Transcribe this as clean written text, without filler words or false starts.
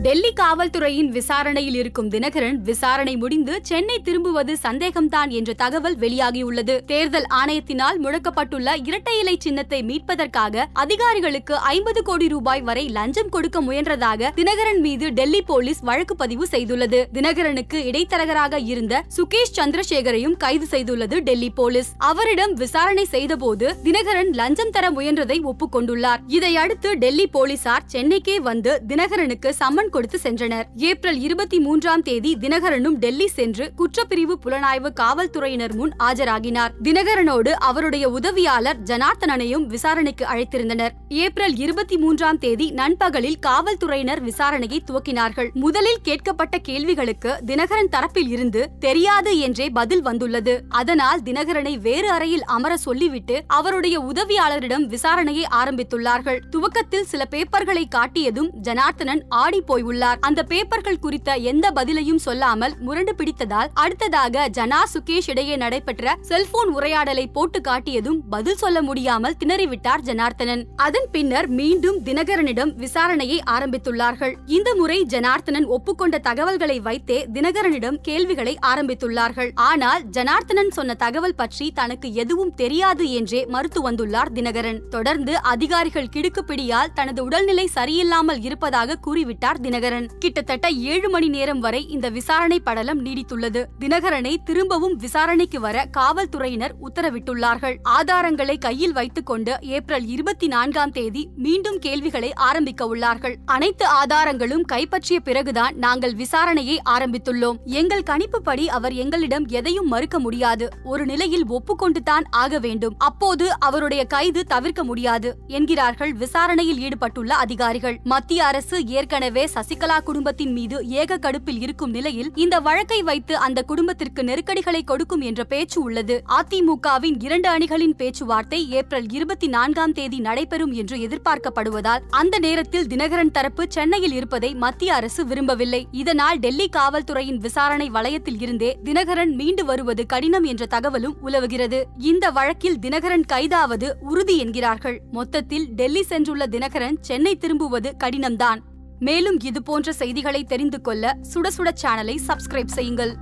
டெல்லி காவல்துறையின் விசாரணையில் இருக்கும் தினகரன் விசாரணை முடிந்து சென்னை திரும்புவது சந்தேகம்தான் என்ற தகவல் வெளியாகியுள்ளது. தேர்தல் ஆணையத்தினால் முழக்கப்பட்டுள்ள இரட்டை இலை சின்னத்தை மீட்பதற்காக அதிகாரிகளுக்கு 50 கோடி ரூபாய் வரை லஞ்சம் கொடுக்க முயன்றதாக தினகரன் மீது டெல்லி போலீஸ் வழக்கு பதிவு செய்துள்ளது. தினகரனுக்கு இடைத்தரகராக இருந்த சுகேஷ் சந்திரசேகரையும் கைது செய்துள்ளது டெல்லி போலீஸ். அவரிடம் விசாரணை செய்தபோது தினகரன் லஞ்சம் தர முயன்றதை ஒப்புக்கொண்டுள்ளார். இதையடுத்து டெல்லி போலீசார் சென்னைக்கே வந்து தினகரனுக்கு சம்மன் கொடுத்து சென்றனர். ஏப்ரல் 23ஆம் தேதி தினகரனும் டெல்லி சென்று குற்றப்பிரிவு புலனாய்வு காவல்துறையினர் முன் ஆஜராகினார். தினகரனோடு அவருடைய உதவியாளர் ஜனார்த்தனனையும் விசாரணைக்கு அழைத்திருந்தனர். ஏப்ரல் 23ஆம் தேதி நண்பகலில் காவல்துறையினர் விசாரணையை துவக்கினார்கள். முதலில் கேட்கப்பட்ட கேள்விகளுக்கு தினகரன் தரப்பில் இருந்து தெரியாது என்றே பதில் வந்துள்ளது. அதனால் தினகரனை வேறு அறையில் அமர சொல்லிவிட்டு அவருடைய உதவியாளரிடம் விசாரணையை ஆரம்பித்துள்ளார்கள். துவக்கத்தில் சில பேப்பர்களை காட்டியதும் ஜனார்த்தனன் ஆடி போயுள்ளார். அந்த பேப்பர்கள் குறித்த எந்த பதிலையும் சொல்லாமல் முரண்டு பிடித்ததால் அடுத்ததாக ஜனா சுகேஷ் இடையே நடைபெற்ற செல்போன் உரையாடலை போட்டு காட்டியதும் பதில் சொல்ல முடியாமல் திணறிவிட்டார் ஜனார்த்தனன். அதன் பின்னர் மீண்டும் தினகரனிடம் விசாரணையை ஆரம்பித்துள்ளார்கள். இந்த முறை ஜனார்த்தனன் ஒப்புக்கொண்ட தகவல்களை வைத்தே தினகரனிடம் கேள்விகளை ஆரம்பித்துள்ளார்கள். ஆனால் ஜனார்த்தனன் சொன்ன தகவல் பற்றி தனக்கு எதுவும் தெரியாது என்றே மறுத்து வந்துள்ளார் தினகரன். தொடர்ந்து அதிகாரிகள் கிடுக்குப்பிடியால் தனது உடல்நிலை சரியில்லாமல் இருப்பதாக கூறிவிட்டார் தினகரன். கிட்டத்தட்ட 7 மணி நேரம் வரை இந்த விசாரணை படலம் நீடித்துள்ளது. தினகரனை திரும்பவும் விசாரணைக்கு வர காவல்துறையினர் உத்தரவிட்டுள்ளார்கள். ஆதாரங்களை கையில் வைத்துக் கொண்டு ஏப்ரல் 24ஆம் தேதி மீண்டும் கேள்விகளை ஆரம்பிக்க உள்ளார்கள். அனைத்து ஆதாரங்களும் கைப்பற்றிய பிறகுதான் நாங்கள் விசாரணையை ஆரம்பித்துள்ளோம். எங்கள் கணிப்புப்படி அவர் எங்களிடம் எதையும் மறுக்க முடியாது. ஒரு நிலையில் ஒப்புக்கொண்டுதான் ஆக வேண்டும். அப்போது அவருடைய கைது தவிர்க்க முடியாது என்கிறார்கள் விசாரணையில் ஈடுபட்டுள்ள அதிகாரிகள். மத்திய அரசு ஏற்கனவே சசிகலா குடும்பத்தின் மீது ஏக கடுப்பில் இருக்கும் நிலையில் இந்த வழக்கை வைத்து அந்த குடும்பத்திற்கு நெருக்கடிகளை கொடுக்கும் என்ற பேச்சு உள்ளது. அதிமுகவின் 2 அணிகளின் பேச்சுவார்த்தை ஏப்ரல் 24ஆம் தேதி நடைபெறும் என்று எதிர்பார்க்கப்படுவதால் அந்த நேரத்தில் தினகரன் தரப்பு சென்னையில் இருப்பதை மத்திய அரசு விரும்பவில்லை. இதனால் டெல்லி காவல்துறையின் விசாரணை வளையத்தில் இருந்தே தினகரன் மீண்டு வருவது கடினம் என்ற தகவலும் உலவுகிறது. இந்த வழக்கில் தினகரன் கைதாவது உறுதி என்கிறார்கள். மொத்தத்தில் டெல்லி சென்றுள்ள தினகரன் சென்னை திரும்புவது கடினம்தான். மேலும் இதுபோன்ற செய்திகளை தெரிந்து கொள்ள சுட சுட சேனலை சப்ஸ்கிரைப் செய்யுங்கள்.